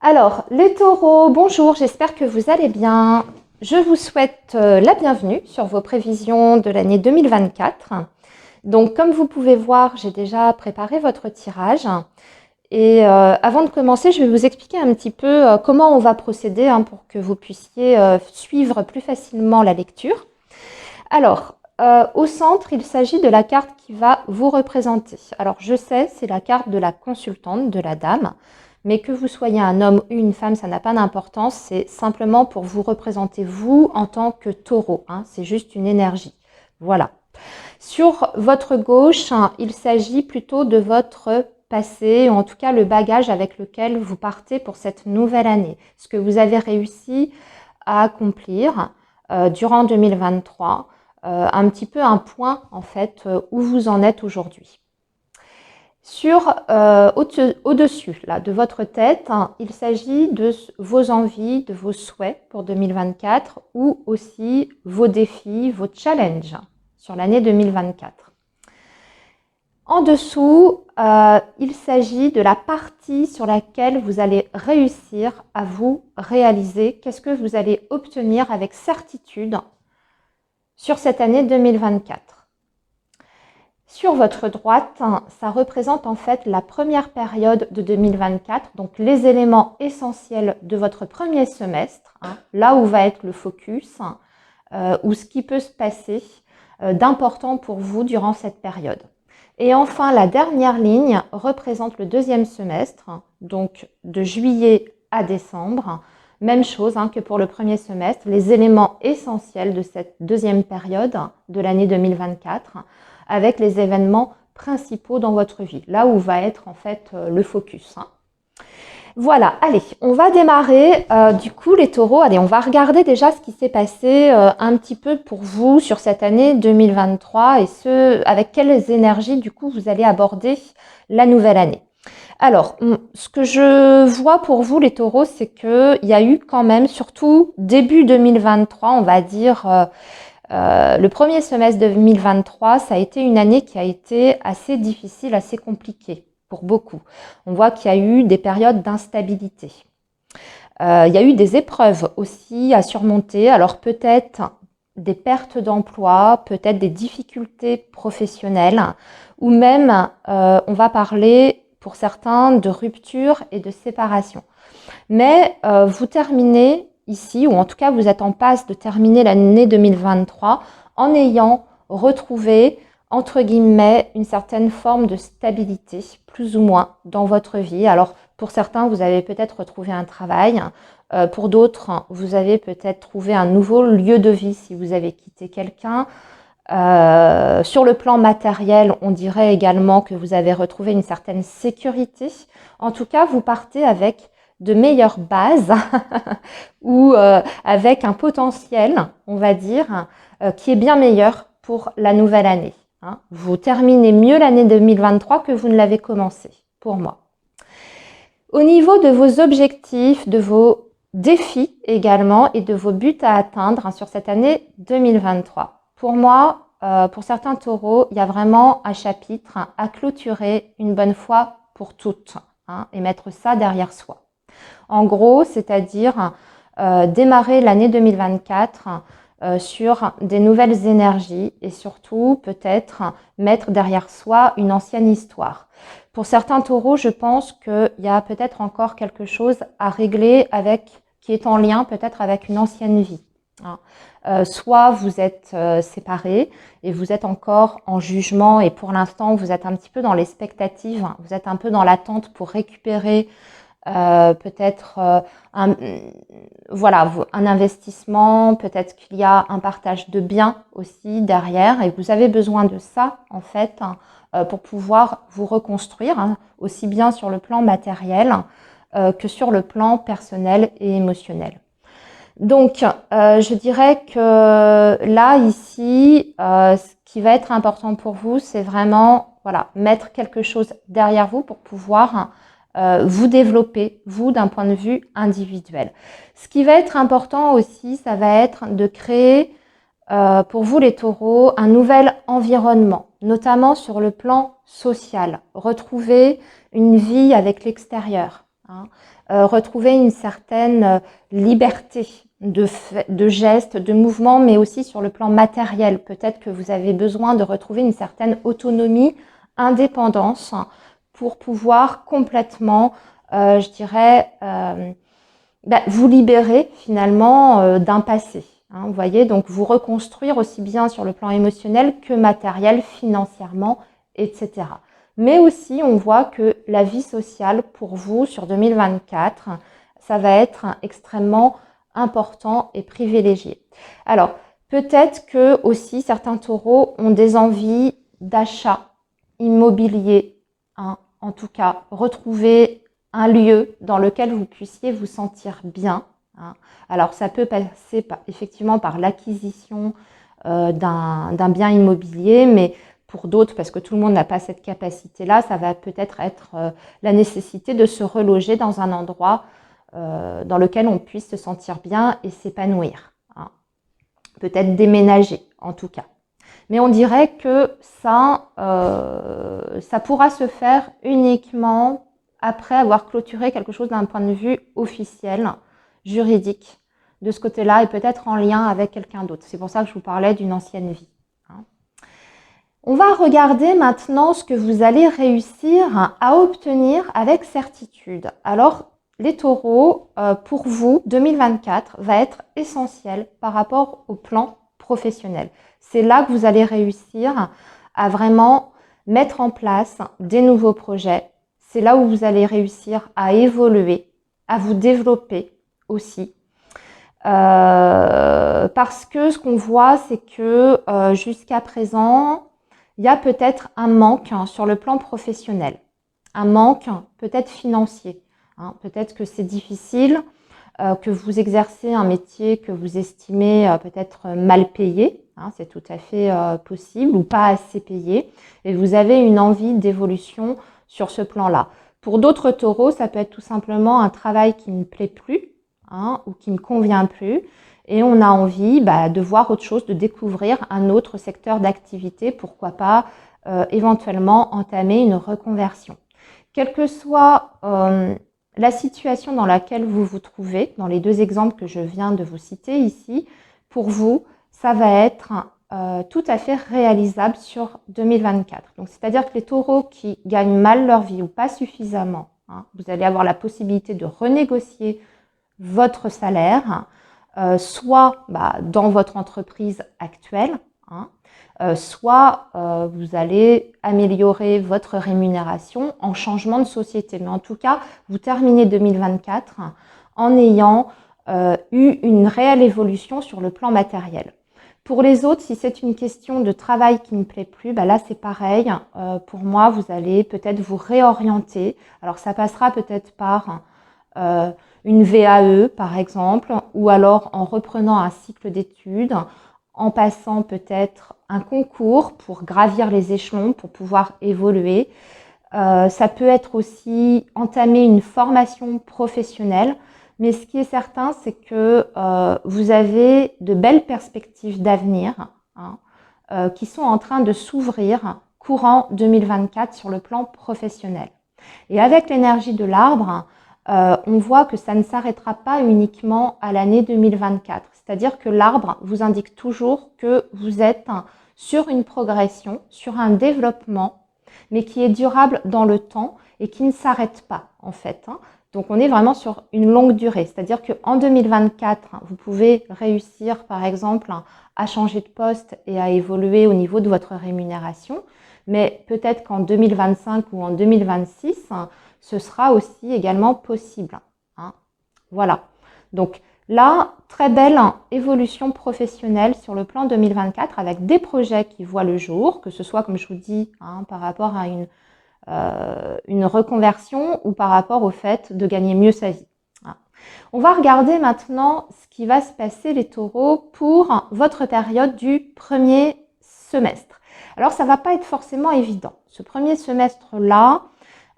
Alors, les taureaux, bonjour, j'espère que vous allez bien. Je vous souhaite la bienvenue sur vos prévisions de l'année 2024. Donc, comme vous pouvez voir, j'ai déjà préparé votre tirage. Et avant de commencer, je vais vous expliquer un petit peu comment on va procéder pour que vous puissiez suivre plus facilement la lecture. Alors, au centre, il s'agit de la carte qui va vous représenter. Alors, je sais, c'est la carte de la consultante, de la dame, mais que vous soyez un homme ou une femme, ça n'a pas d'importance. C'est simplement pour vous représenter vous en tant que taureau. C'est juste une énergie. Voilà. Sur votre gauche, il s'agit plutôt de votre passé, ou en tout cas le bagage avec lequel vous partez pour cette nouvelle année. Ce que vous avez réussi à accomplir durant 2023. Un petit peu un point en fait où vous en êtes aujourd'hui. Au-dessus là, de votre tête, il s'agit de vos envies, de vos souhaits pour 2024 ou aussi vos défis, vos challenges sur l'année 2024. En dessous, il s'agit de la partie sur laquelle vous allez réussir à vous réaliser. Qu'est-ce que vous allez obtenir avec certitude sur cette année 2024. Sur votre droite, ça représente en fait la première période de 2024, donc les éléments essentiels de votre premier semestre, là où va être le focus, ou ce qui peut se passer d'important pour vous durant cette période. Et enfin, la dernière ligne représente le deuxième semestre, donc de juillet à décembre. Même chose que pour le premier semestre, les éléments essentiels de cette deuxième période de l'année 2024 avec les événements principaux dans votre vie, là où va être en fait le focus. Voilà, allez, on va démarrer du coup les taureaux. Allez, on va regarder déjà ce qui s'est passé un petit peu pour vous sur cette année 2023 et avec quelles énergies du coup vous allez aborder la nouvelle année. Alors, ce que je vois pour vous, les taureaux, c'est qu'il y a eu quand même, surtout début 2023, on va dire, le premier semestre 2023, ça a été une année qui a été assez difficile, assez compliquée pour beaucoup. On voit qu'il y a eu des périodes d'instabilité. Il y a eu des épreuves aussi à surmonter, alors peut-être des pertes d'emploi, peut-être des difficultés professionnelles, ou même, on va parler pour certains de rupture et de séparation. Mais vous terminez ici, ou en tout cas vous êtes en passe de terminer l'année 2023 en ayant retrouvé, entre guillemets, une certaine forme de stabilité, plus ou moins, dans votre vie. Alors pour certains, vous avez peut-être retrouvé un travail. Pour d'autres, vous avez peut-être trouvé un nouveau lieu de vie si vous avez quitté quelqu'un. Sur le plan matériel, on dirait également que vous avez retrouvé une certaine sécurité. En tout cas, vous partez avec de meilleures bases ou avec un potentiel, on va dire, qui est bien meilleur pour la nouvelle année. Vous terminez mieux l'année 2023 que vous ne l'avez commencé, pour moi. Au niveau de vos objectifs, de vos défis également et de vos buts à atteindre sur cette année 2023. Pour moi, pour certains taureaux, il y a vraiment un chapitre à clôturer une bonne fois pour toutes et mettre ça derrière soi. En gros, c'est-à-dire démarrer l'année 2024 sur des nouvelles énergies et surtout peut-être mettre derrière soi une ancienne histoire. Pour certains taureaux, je pense qu'il y a peut-être encore quelque chose à régler qui est en lien peut-être avec une ancienne vie. Soit vous êtes séparés et vous êtes encore en jugement et pour l'instant vous êtes un petit peu dans l'expectative, vous êtes un peu dans l'attente pour récupérer peut-être un investissement, peut-être qu'il y a un partage de biens aussi derrière et vous avez besoin de ça en fait pour pouvoir vous reconstruire aussi bien sur le plan matériel que sur le plan personnel et émotionnel. Donc, je dirais que là, ici, ce qui va être important pour vous, c'est vraiment mettre quelque chose derrière vous pour pouvoir vous développer, vous, d'un point de vue individuel. Ce qui va être important aussi, ça va être de créer pour vous les taureaux un nouvel environnement, notamment sur le plan social. Retrouver une vie avec l'extérieur. hein. Retrouver une certaine liberté de gestes, de mouvements, mais aussi sur le plan matériel. Peut-être que vous avez besoin de retrouver une certaine autonomie, indépendance, pour pouvoir complètement, je dirais, vous libérer finalement d'un passé. Hein, vous voyez, donc vous reconstruire aussi bien sur le plan émotionnel que matériel, financièrement, etc. Mais aussi, on voit que la vie sociale pour vous sur 2024, ça va être extrêmement important et privilégié. Alors, peut-être que aussi certains taureaux ont des envies d'achat immobilier, hein, en tout cas, retrouver un lieu dans lequel vous puissiez vous sentir bien. Hein. Alors, ça peut passer effectivement par l'acquisition d'un bien immobilier, mais pour d'autres, parce que tout le monde n'a pas cette capacité-là, ça va peut-être être la nécessité de se reloger dans un endroit dans lequel on puisse se sentir bien et s'épanouir. Hein. Peut-être déménager, en tout cas. Mais on dirait que ça pourra se faire uniquement après avoir clôturé quelque chose d'un point de vue officiel, juridique, de ce côté-là, et peut-être en lien avec quelqu'un d'autre. C'est pour ça que je vous parlais d'une ancienne vie. Hein. On va regarder maintenant ce que vous allez réussir à obtenir avec certitude. Alors, les taureaux, pour vous, 2024 va être essentiel par rapport au plan professionnel. C'est là que vous allez réussir à vraiment mettre en place des nouveaux projets. C'est là où vous allez réussir à évoluer, à vous développer aussi. Parce que ce qu'on voit, c'est que jusqu'à présent, il y a peut-être un manque sur le plan professionnel, un manque peut-être financier. Hein. Peut-être que c'est difficile, que vous exercez un métier que vous estimez peut-être mal payé, hein, c'est tout à fait possible, ou pas assez payé, et vous avez une envie d'évolution sur ce plan-là. Pour d'autres taureaux, ça peut être tout simplement un travail qui ne plaît plus, hein, ou qui ne convient plus, et on a envie de voir autre chose, de découvrir un autre secteur d'activité, pourquoi pas éventuellement entamer une reconversion. Quelle que soit la situation dans laquelle vous vous trouvez, dans les deux exemples que je viens de vous citer ici, pour vous, ça va être tout à fait réalisable sur 2024. Donc, c'est-à-dire que les taureaux qui gagnent mal leur vie ou pas suffisamment, hein, vous allez avoir la possibilité de renégocier votre salaire, soit dans votre entreprise actuelle, hein, soit vous allez améliorer votre rémunération en changement de société. Mais en tout cas, vous terminez 2024 en ayant eu une réelle évolution sur le plan matériel. Pour les autres, si c'est une question de travail qui ne plaît plus, là c'est pareil. Pour moi, vous allez peut-être vous réorienter. Alors ça passera peut-être par une VAE par exemple, ou alors en reprenant un cycle d'études, en passant peut-être un concours pour gravir les échelons, pour pouvoir évoluer. Ça peut être aussi entamer une formation professionnelle, mais ce qui est certain, c'est que vous avez de belles perspectives d'avenir, hein, qui sont en train de s'ouvrir courant 2024 sur le plan professionnel. Et avec l'énergie de l'arbre, on voit que ça ne s'arrêtera pas uniquement à l'année 2024. C'est-à-dire que l'arbre vous indique toujours que vous êtes sur une progression, sur un développement, mais qui est durable dans le temps et qui ne s'arrête pas en fait. Hein. Donc on est vraiment sur une longue durée. C'est-à-dire qu'en 2024, vous pouvez réussir par exemple à changer de poste et à évoluer au niveau de votre rémunération. Mais peut-être qu'en 2025 ou en 2026, ce sera aussi également possible. Hein. Voilà. Donc là, très belle évolution professionnelle sur le plan 2024 avec des projets qui voient le jour, que ce soit, comme je vous dis, hein, par rapport à une reconversion ou par rapport au fait de gagner mieux sa vie. Hein. On va regarder maintenant ce qui va se passer, les taureaux, pour votre période du premier semestre. Alors, ça ne va pas être forcément évident. Ce premier semestre-là,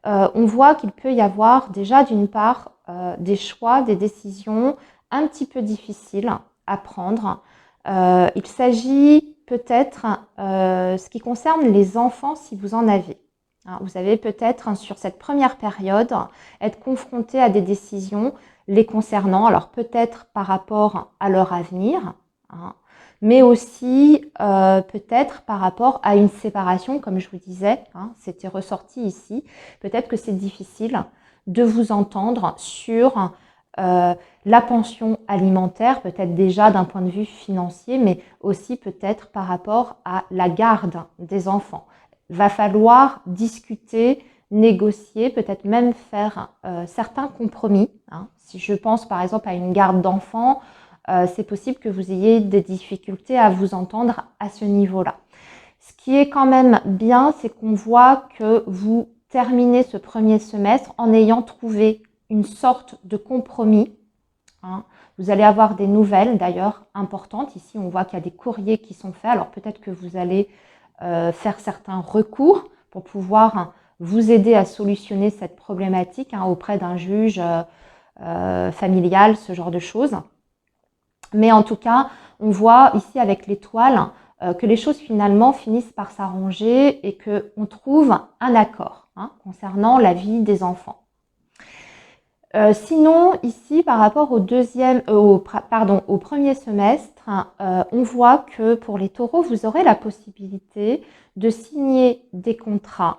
on voit qu'il peut y avoir déjà d'une part des choix, des décisions un petit peu difficiles à prendre. Il s'agit peut-être, ce qui concerne les enfants, si vous en avez. Vous allez peut-être, sur cette première période, être confronté à des décisions les concernant, alors peut-être par rapport à leur avenir, mais aussi peut-être par rapport à une séparation, comme je vous disais, c'était ressorti ici. Peut-être que c'est difficile de vous entendre sur la pension alimentaire, peut-être déjà d'un point de vue financier, mais aussi peut-être par rapport à la garde des enfants. Va falloir discuter, négocier, peut-être même faire certains compromis. Si je pense par exemple à une garde d'enfants, c'est possible que vous ayez des difficultés à vous entendre à ce niveau-là. Ce qui est quand même bien, c'est qu'on voit que vous terminez ce premier semestre en ayant trouvé une sorte de compromis. Vous allez avoir des nouvelles d'ailleurs importantes. Ici, on voit qu'il y a des courriers qui sont faits. Alors peut-être que vous allez faire certains recours pour pouvoir vous aider à solutionner cette problématique auprès d'un juge familial, ce genre de choses. Mais en tout cas, on voit ici avec l'étoile que les choses finalement finissent par s'arranger et qu'on trouve un accord concernant la vie des enfants. Sinon, ici, par rapport au premier semestre, on voit que pour les taureaux, vous aurez la possibilité de signer des contrats.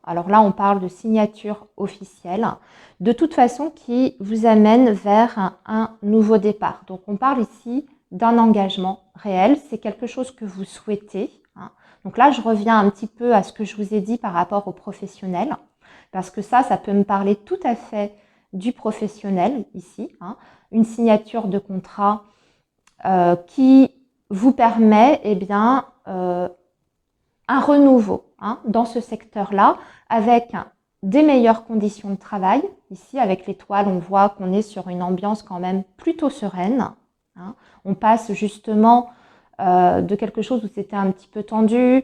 Alors là, on parle de signature officielle, de toute façon qui vous amène vers un nouveau départ. Donc, on parle ici d'un engagement réel. C'est quelque chose que vous souhaitez. Donc là, je reviens un petit peu à ce que je vous ai dit par rapport au professionnel, parce que ça peut me parler tout à fait du professionnel ici, une signature de contrat qui vous permet un renouveau dans ce secteur-là avec des meilleures conditions de travail. Ici, avec l'étoile, on voit qu'on est sur une ambiance quand même plutôt sereine. On passe justement de quelque chose où c'était un petit peu tendu.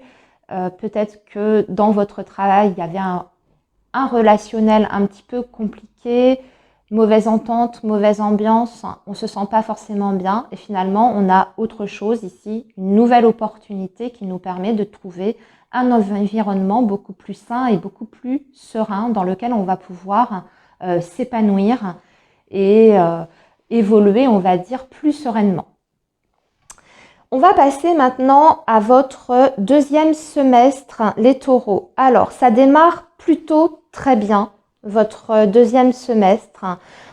Peut-être que dans votre travail, il y avait un relationnel un petit peu compliqué, mauvaise entente, mauvaise ambiance, on ne se sent pas forcément bien et finalement on a autre chose ici, une nouvelle opportunité qui nous permet de trouver un environnement beaucoup plus sain et beaucoup plus serein dans lequel on va pouvoir s'épanouir et évoluer, on va dire, plus sereinement. On va passer maintenant à votre deuxième semestre, les taureaux. Alors, ça démarre plutôt très bien, votre deuxième semestre.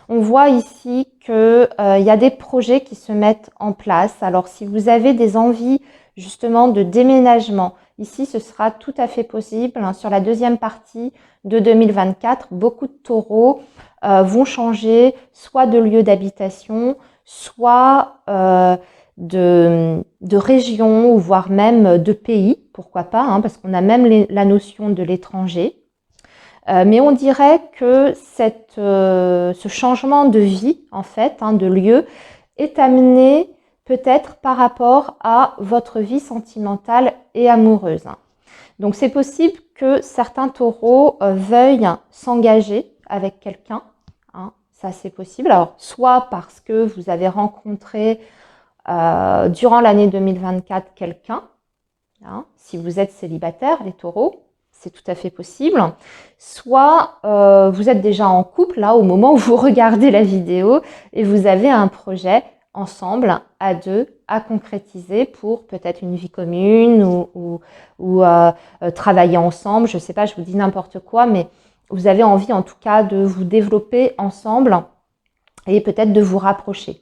On voit ici qu'il y a des projets qui se mettent en place. Alors, si vous avez des envies justement de déménagement, ici, ce sera tout à fait possible. Sur la deuxième partie de 2024, beaucoup de taureaux vont changer soit de lieu d'habitation, soit de région ou voire même de pays, pourquoi pas, parce qu'on a même la notion de l'étranger. Mais on dirait que ce changement de vie, en fait, de lieu, est amené peut-être par rapport à votre vie sentimentale et amoureuse. Donc c'est possible que certains taureaux veuillent s'engager avec quelqu'un. Ça c'est possible. Alors soit parce que vous avez rencontré durant l'année 2024 quelqu'un, si vous êtes célibataire, les taureaux, c'est tout à fait possible. Soit vous êtes déjà en couple là au moment où vous regardez la vidéo et vous avez un projet ensemble à deux à concrétiser pour peut-être une vie commune ou travailler ensemble. Je ne sais pas, je vous dis n'importe quoi, mais vous avez envie en tout cas de vous développer ensemble et peut-être de vous rapprocher.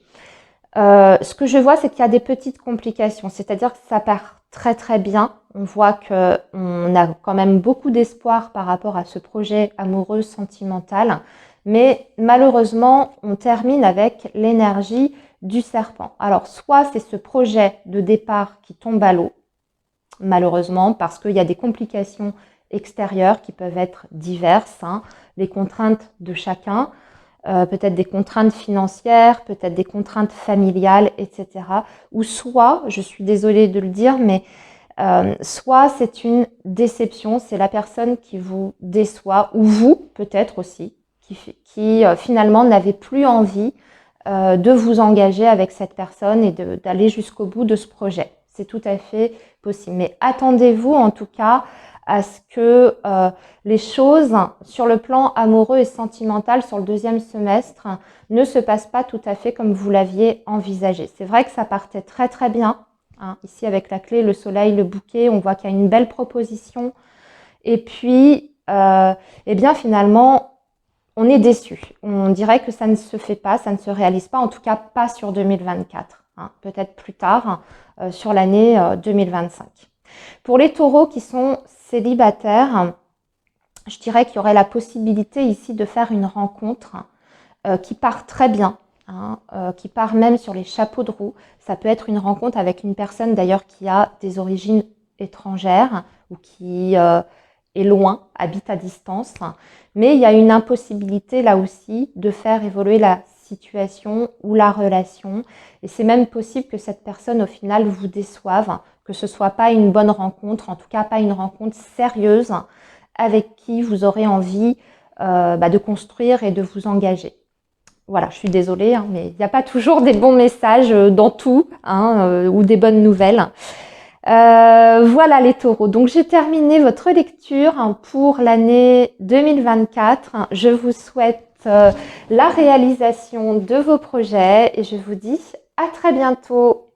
Ce que je vois, c'est qu'il y a des petites complications, c'est-à-dire que ça part très très bien. On voit qu'on a quand même beaucoup d'espoir par rapport à ce projet amoureux, sentimental, mais malheureusement, on termine avec l'énergie du serpent. Alors, soit c'est ce projet de départ qui tombe à l'eau, malheureusement, parce qu'il y a des complications extérieures qui peuvent être diverses, les contraintes de chacun, peut-être des contraintes financières, peut-être des contraintes familiales, etc. Ou soit, je suis désolée de le dire, mais soit c'est une déception, c'est la personne qui vous déçoit, ou vous peut-être aussi, qui finalement n'avez plus envie de vous engager avec cette personne et d'aller jusqu'au bout de ce projet. C'est tout à fait possible. Mais attendez-vous en tout cas à ce que les choses sur le plan amoureux et sentimental sur le deuxième semestre ne se passent pas tout à fait comme vous l'aviez envisagé. C'est vrai que ça partait très très bien. Hein. Ici avec la clé, le soleil, le bouquet, on voit qu'il y a une belle proposition. Et puis, eh bien finalement, on est déçu. On dirait que ça ne se fait pas, ça ne se réalise pas, en tout cas pas sur 2024. Hein. Peut-être plus tard, sur l'année 2025. Pour les taureaux qui sont célibataires, je dirais qu'il y aurait la possibilité ici de faire une rencontre qui part très bien, hein, qui part même sur les chapeaux de roue. Ça peut être une rencontre avec une personne d'ailleurs qui a des origines étrangères ou qui est loin, habite à distance. Mais il y a une impossibilité là aussi de faire évoluer la situation ou la relation. Et c'est même possible que cette personne au final vous déçoive, que ce ne soit pas une bonne rencontre, en tout cas pas une rencontre sérieuse avec qui vous aurez envie de construire et de vous engager. Voilà, je suis désolée, hein, mais il n'y a pas toujours des bons messages dans tout, hein, ou des bonnes nouvelles. Voilà les taureaux. Donc j'ai terminé votre lecture pour l'année 2024. Je vous souhaite la réalisation de vos projets et je vous dis à très bientôt.